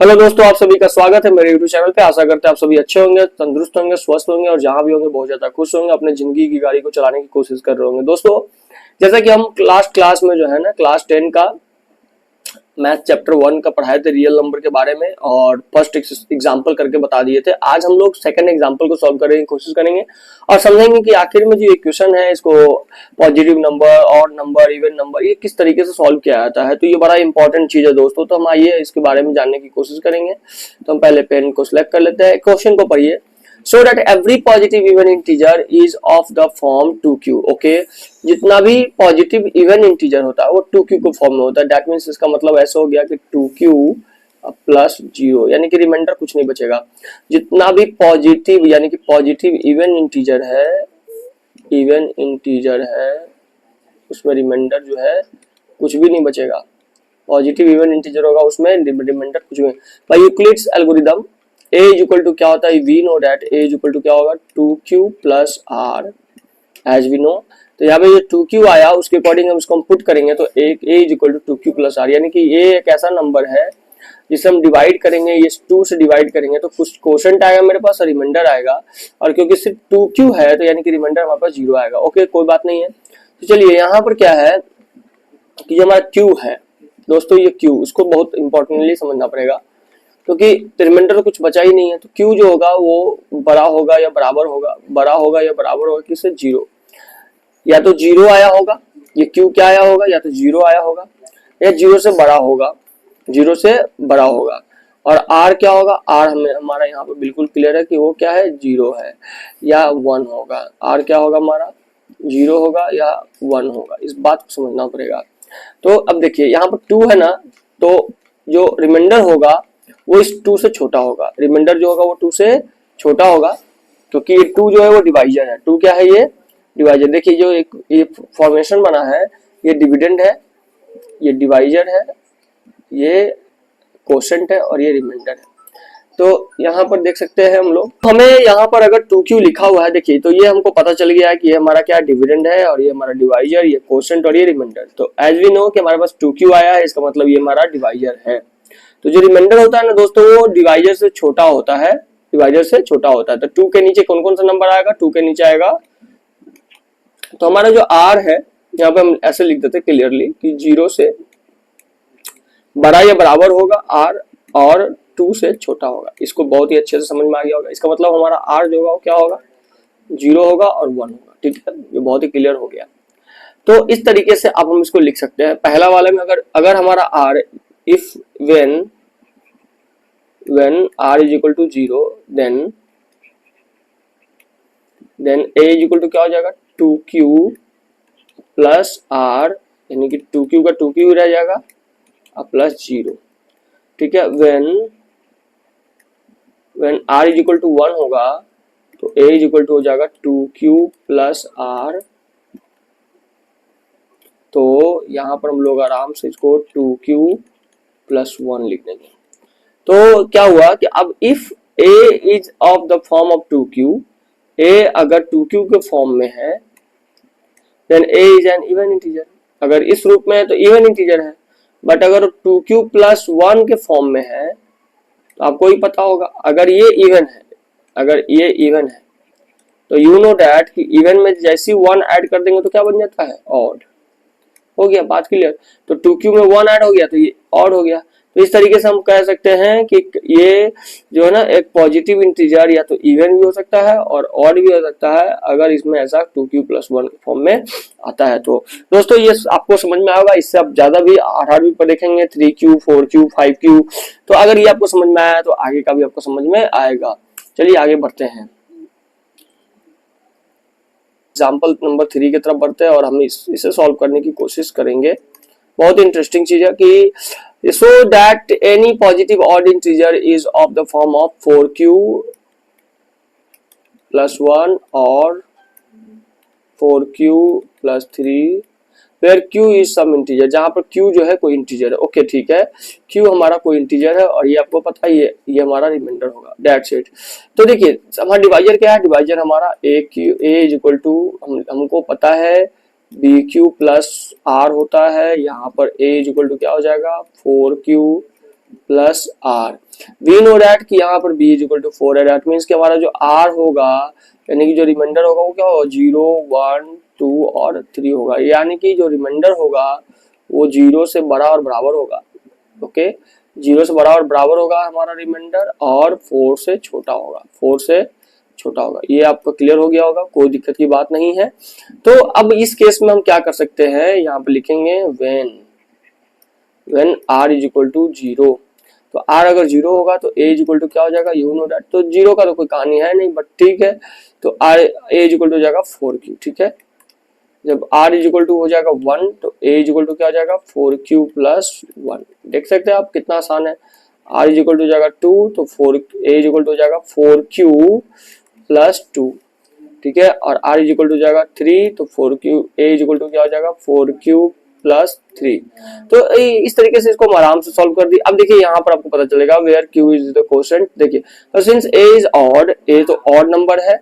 Hello दोस्तों, आप सभी का स्वागत है मेरे YouTube चैनल पे। आशा करते हैं आप सभी अच्छे होंगे, तंदुरुस्त होंगे, स्वस्थ होंगे और जहां भी होंगे बहुत ज्यादा खुश होंगे, अपने जिंदगी की गाड़ी को चलाने की कोशिश कर रहे होंगे। दोस्तों, जैसा कि हम क्लास में जो है ना क्लास 10 का मैथ चैप्टर 1 का पढ़ाए थे रियल नंबर के बारे में और फर्स्ट एग्जांपल करके बता दिए थे। आज हम लोग सेकंड एग्जांपल को सॉल्व करने की कोशिश करेंगे और समझेंगे कि आखिर में जो इक्वेशन है इसको positive number, odd number, even number ये किस तरीके से सॉल्व किया जाता है। तो ये बड़ा इंपॉर्टेंट चीज है दोस्तों। तो हम आइए इसके बारे में जानने की कोशिश करेंगे। तो हम पहले पेन को सिलेक्ट कर लेते हैं, क्वेश्चन को पढ़िए। So that every positive even integer is of the form 2q. Okay, जितना भी पॉजिटिव इवन इंटीजर होता है वो 2q को फॉर्म में होता है। दैट मीन्स इसका मतलब ऐसा हो गया कि 2q प्लस 0 यानी कि रिमाइंडर कुछ नहीं बचेगा। जितना भी पॉजिटिव यानी कि पॉजिटिव इवन इंटीजर है उसमें रिमाइंडर जो है कुछ भी नहीं बचेगा। पॉजिटिव इवन इंटीजर होगा उसमें रिमाइंडर कुछ भी। By Euclid's algorithm a is equal to क्या होता है, we know that a is equal to क्या होगा 2q plus r as we know. तो यहाँ पे जो 2q आया उसके अकॉर्डिंग हम इसको हम पुट करेंगे तो a is equal to 2q plus r, यानी कि a एक ऐसा नंबर है जिसे हम डिवाइड करेंगे, ये 2 से डिवाइड करेंगे तो कुछ क्वोशंट आएगा मेरे पास और रिमाइंडर आएगा। और क्योंकि सिर्फ 2q है तो यानी कि रिमाइंडर हमारे पास 0 आएगा। ओके, कोई बात नहीं है। तो चलिए यहाँ पर क्या है कि जो हमारा q है दोस्तों, ये q उसको बहुत इंपॉर्टेंटली समझना पड़ेगा क्योंकि रिमाइंडर तो कुछ बचा ही नहीं है। तो q जो होगा वो बड़ा होगा या बराबर होगा किससे, 0। या तो 0 आया होगा, ये q क्या आया होगा, या तो 0 आया होगा या 0 से बड़ा होगा। और r क्या होगा, r हमें हमारा यहाँ पर बिल्कुल क्लियर है कि वो क्या है, 0 है या 1 होगा। r क्या होगा हमारा, 0 होगा या 1 होगा, इस बात को समझना पड़ेगा। तो अब देखिए यहाँ पर 2 है ना, तो जो रिमाइंडर होगा वो इस 2 से छोटा होगा। रिमाइंडर जो होगा वो 2 से छोटा होगा क्योंकि ये 2 जो है वो डिवाइजर है। 2 क्या है, ये डिवाइजर। देखिए जो एक ये फॉर्मेशन बना है, ये डिविडेंड है, ये डिवाइजर है, ये क्वोशंट है और ये रिमाइंडर है। तो यहाँ पर देख सकते हैं हम लोग, हमें यहाँ पर अगर 2q लिखा हुआ है देखिए तो ये हमको पता चल गया है कि ये हमारा क्या डिविडेंड है और ये हमारा डिवाइजर, ये क्वोशंट और ये रिमाइंडर। तो एज वी नो कि हमारे पास 2q आया है, इसका मतलब ये हमारा डिवाइजर है। तो जो रिमाइंडर होता है ना दोस्तों वो डिवाइजर से छोटा होता है, तो 2 के नीचे कौन कौन सा नंबर आएगा, 2 के नीचे आएगा। तो हमारा जो r है यहाँ पे हम ऐसे लिख देते क्लियरली कि 0 से बड़ा या बराबर होगा r और 2 से छोटा होगा। इसको बहुत ही अच्छे से समझ में आ गया होगा। इसका मतलब हमारा r जो होगा वो क्या होगा, 0 होगा और 1 होगा। ठीक है, ये बहुत ही क्लियर हो गया। तो इस तरीके से अब हम इसको लिख सकते हैं। पहला वाले में अगर हमारा r if when r is equal to 0 then a is equal to क्या हो जाएगा 2q प्लस r, यानी कि 2q का 2q रह जाएगा और प्लस 0। ठीक है, when r is equal to 1 होगा तो a is equal to हो जाएगा 2q प्लस r। तो यहाँ पर हम लोग आराम से इसको 2q प्लस 1 लिख देंगे। तो क्या हुआ कि अब if a is of the form of 2q, a अगर 2q के फॉर्म में है then a is an even integer. अगर इस रूप में है तो इवन इंटीजर है, बट अगर 2q प्लस 1 के फॉर्म में है तो आपको ही पता होगा अगर ये इवन है तो यू नो दैट कि इवन में जैसी 1 ऐड कर देंगे तो क्या बन जाता है, ऑड। हो गया बात क्लियर। तो 2q में 1 ऐड हो गया तो ये ऑड हो गया। तो इस तरीके से हम कह सकते हैं कि ये जो है ना एक पॉजिटिव इंटीजर या तो इवन भी हो सकता है और ऑड भी हो सकता है अगर इसमें ऐसा 2q प्लस 1 के फॉर्म में आता है। तो दोस्तों ये आपको समझ में आएगा। इससे आप ज्यादा भी 8वीं पर देखेंगे 3q 4q 5q। तो अगर ये आपको समझ में आया तो आगे का भी आपको समझ में आएगा। चलिए आगे बढ़ते हैं, एग्जाम्पल नंबर 3 की तरफ बढ़ते हैं और हम इसे सॉल्व करने की कोशिश करेंगे। बहुत इंटरेस्टिंग चीज है कि so that any positive odd integer is of the form of 4q plus 1 और 4q plus 3 where q is some integer, जहां पर q जो है कोई इंटीजर है। ओके ठीक है, q हमारा कोई इंटीजर है और ये आपको पता है ये हमारा रिमाइंडर होगा। That's it. तो देखिए हमारा डिवाइजर क्या है, डिवाइजर हमारा a इज इक्वल टू हमको पता है bq प्लस r होता है। यहाँ पर a इज इक्वल टू क्या हो जाएगा 4q plus r. We know that कि यहाँ पर b इज इक्वल टू 4 है, दैट मीन्स कि हमारा जो r होगा यानी कि जो रिमाइंडर होगा वो क्या होगा 0 1 2 और 3 होगा, यानी कि जो रिमाइंडर होगा वो 0 से बड़ा और बराबर होगा। ओके, 0 से बड़ा और बराबर होगा हमारा रिमाइंडर और 4 से छोटा होगा, 4 से छोटा होगा। ये आपको क्लियर हो गया होगा, कोई दिक्कत की बात नहीं है। तो अब इस केस में हम क्या कर सकते हैं, यहाँ पे लिखेंगे when r is equal to 0। तो r अगर 0 होगा तो a इज इक्वल टू क्या हो जाएगा, यू नो दैट। तो 0 का तो कोई कहानी है नहीं, बट ठीक है। तो a इज इक्वल टू हो जाएगा 4q, ठीक है। जब r इज इक्वल टू हो जाएगा 1 तो a इज इक्वल टू क्या हो जाएगा 4q प्लस 1। देख सकते हैं आप कितना आसान है। r इज इक्वल टू हो जाएगा 2 तो a इज इक्वल टू हो जाएगा 4q प्लस 2, ठीक है। और r इज इक्वल टू हो जाएगा 3 तो a इज इक्वल टू क्या हो जाएगा 4q प्लस 3। तो इस तरीके से इसको हम आराम से सॉल्व कर दी। अब देखिए यहाँ पर आपको पता चलेगा where q is the quotient. देखिए तो since a is odd, a तो ऑड नंबर है,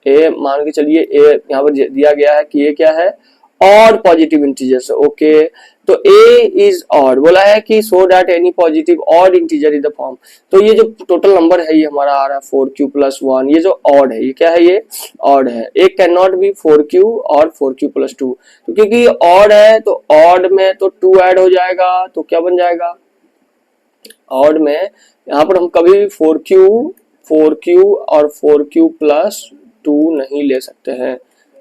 a मान के चलिए a यहाँ पर दिया गया है कि ये क्या है ऑड पॉजिटिव इंटीजर। ओके, तो a इज ऑड बोला है कि so that any positive odd integer is the form. तो ये जो टोटल नंबर है ये हमारा आ रहा है 4q प्लस 1, ये जो ऑड है ये क्या है, ये ऑड है। एक कैन नॉट बी 4q और 4q प्लस 2, तो क्योंकि ऑड है तो ऑड में तो 2 ऐड हो जाएगा तो क्या बन जाएगा ऑड में। यहाँ पर हम कभी भी 4q और 4q प्लस 2 नहीं ले सकते हैं,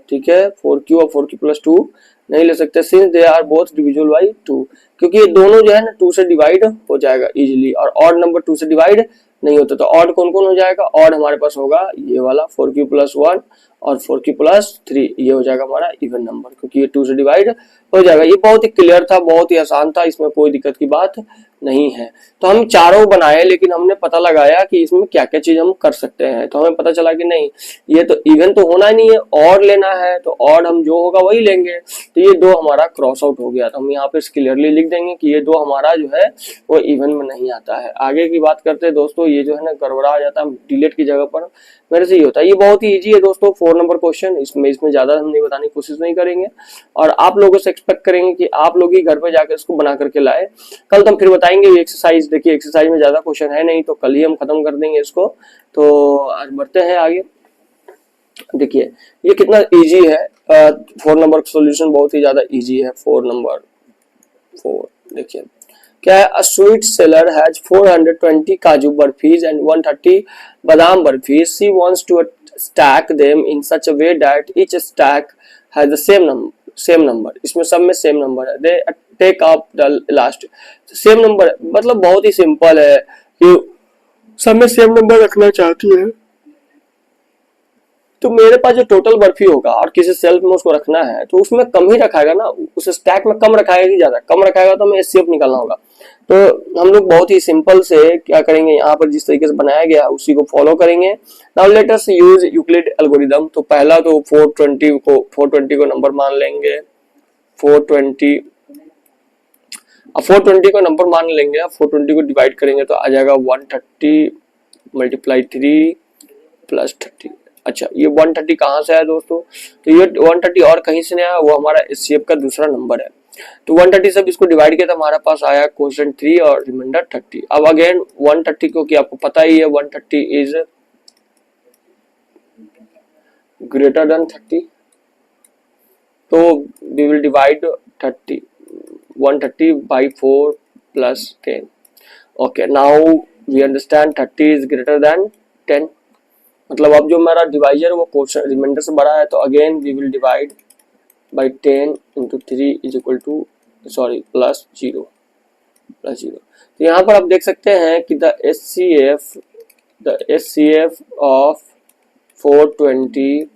ठीक है। 4q और 4q प्लस 2 नहीं ले सकते since they are both divisible by 2, क्योंकि ये दोनों जो है ना 2 से डिवाइड हो जाएगा इजीली, और ऑड नंबर 2 से डिवाइड नहीं होता। तो ऑड कौन कौन हो जाएगा, ऑड हमारे पास होगा ये वाला 4q प्लस 1 और 4q प्लस 3, ये हो जाएगा हमारा इवन नंबर, क्योंकि ये 2 से डिवाइड हो जाएगा। ये बहुत ही क्लियर था, बहुत ही आसान था, इसमें कोई दिक्कत की बात नहीं है। तो हम चारों बनाए, लेकिन हमने पता लगाया कि इसमें क्या क्या चीज हम कर सकते हैं। तो हमें पता चला कि नहीं ये तो इवन तो होना ही नहीं है, ऑड लेना है, तो ऑड हम जो होगा वही लेंगे। तो ये 2 हमारा क्रॉस आउट हो गया। तो हम यहाँ पे क्लियरली लिख देंगे कि ये 2 हमारा जो है वो इवन में नहीं आता है। आगे की बात करते हैं दोस्तों, ये जो है ना गड़बड़ा आ जाता है डिलीट की जगह पर, मेरे से ये होता है। ये बहुत ही इजी है दोस्तों, 4 नंबर क्वेश्चन, इसमें ज्यादा हम नहीं बताने की कोशिश नहीं करेंगे, और आप लोगों से एक्सपेक्ट करेंगे कि आप लोग ही घर पे जाकर इसको बना करके लाए। कल तो हम फिर बताएंगे एक्सरसाइज। देखिए एक्सरसाइज में ज्यादा क्वेश्चन है नहीं, तो कल ही हम खत्म कर देंगे इसको। तो आज बढ़ते हैं आगे। देखिए ये कितना इजी है, 4 नंबर का सॉल्यूशन बहुत ही ज्यादा इजी है। 4 नंबर 4 देखिए क्या है, अ स्वीट सेलर हैज 420 काजू बर्फीज and 130 badam barfis. She wants to stack them in such a way that each stack has the same number। इसमें सब में सेम नंबर है। they take up the last same number, मतलब बहुत ही सिंपल है कि सब में सेम नंबर रखना चाहती है। तो मेरे पास जो टोटल बर्फी होगा और किसी सेल्फ में उसको रखना है तो उसमें कम ही रखाएगा ना, उस स्टैक में कम रखाएगा कि ज्यादा, कम रखाएगा तो हमें एचसीएफ निकालना होगा। तो हम लोग बहुत ही सिंपल से क्या करेंगे, यहाँ पर जिस तरीके से बनाया गया उसी को फॉलो करेंगे। Now let us use Euclid algorithm. तो पहला तो 420 को नंबर मान लेंगे, 420 अब 420 को नंबर मान लेंगे, 420 को डिवाइड करेंगे तो आ जाएगा 130 मल्टीप्लाई 3 प्लस 30। अच्छा ये 130 कहाँ से आया दोस्तों, तो ये 130 और कहीं से नहीं आया, वो हमारा एचसीएफ का दूसरा नंबर है। तो 130 सब इसको डिवाइड किया तो हमारे पास आया क्वोशिएंट 3 और रिमाइंडर 30। अब अगेन 130 को कि आपको पता ही है 130 इज ग्रेटर देन 30, तो we will divide 130 by 4 plus 10। Okay now we understand 30 is greater than 10, मतलब अब जो मेरा डिवाइजर वो क्वोशिएंट रिमाइंडर से बड़ा है, तो again we will divide by 10 into 3 is equal to plus 0। तो यहाँ पर आप देख सकते हैं कि the HCF of 420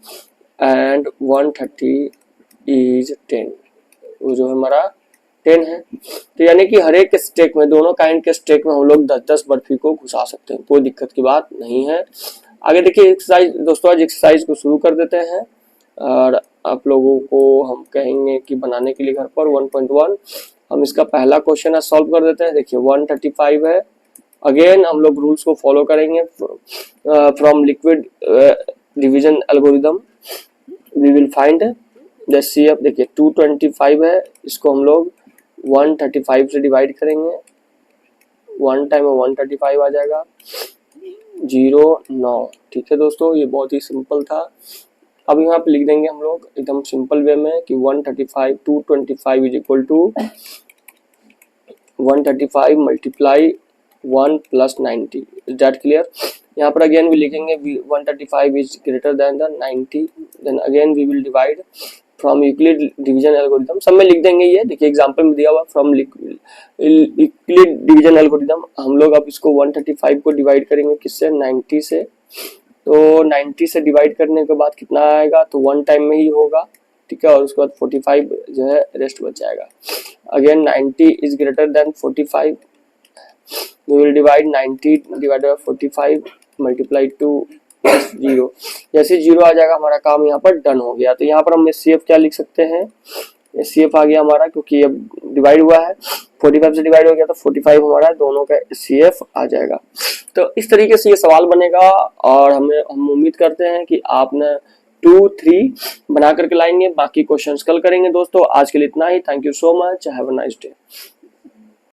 and 130 is 10, वो जो हमारा 10 है। तो यानी कि हर एक स्टेक में, दोनों काइंड के स्टेक में हम लोग 10-10 बर्फी को घुसा सकते हैं, कोई दिक्कत की बात नहीं है। आगे देखिए एक्सरसाइज दोस्तों, आज एक्सरसाइज को शुरू कर देते हैं और आप लोगों को हम कहेंगे कि बनाने के लिए घर पर 1.1 हम इसका पहला क्वेश्चन सॉल्व कर देते हैं। देखिए 135 है। अगेन हम लोग रूल्स को फॉलो करेंगे, फ्रॉम लिक्विड division algorithm we will find the CF. देखिए 225 है, इसको हम लोग 135 से डिवाइड करेंगे, 1 टाइम में 135 आ जाएगा, 0 9। ठीक है दोस्तों, ये बहुत ही सिंपल था। अब यहाँ पे लिख देंगे हम लोग एकदम सिंपल वे में कि 135 225 is equal to 135 multiply 1 plus 90। Is that clear? यहाँ पर अगेन भी लिखेंगे 135 is greater than the 90, then again we will divide from Euclid division algorithm. सब में लिख देंगे ये, देखिए एग्जांपल में दिया हुआ फ्रॉम यूक्लिड डिवीजन एल्गोरिथम। हम लोग अब इसको 135 को डिवाइड करेंगे किससे, 90 से। तो 90 से डिवाइड करने के बाद कितना आएगा, तो 1 टाइम में ही होगा, ठीक है। और उसके बाद 45 जो है रेस्ट बच जाएगा। Again 90 is greater then 45, we will divide 90 divided by 45 multiply to 0। जैसे 0 आ जाएगा हमारा काम यहाँ पर डन हो गया। तो यहाँ पर हम HCF क्या लिख सकते हैं, HCF आ गया हमारा, क्योंकि अब डिवाइड हुआ है, 45 से डिवाइड हो गया तो 45 हमारा दोनों का HCF आ जाएगा। तो इस तरीके से ये सवाल बनेगा और हम उम्मीद करते हैं कि आपने 2 3 बना करके लाएंगे। बाकी क्वेश्चंस कल करेंगे दोस्तों। आज के लिए इतना ही। Thank you so much, have a nice day.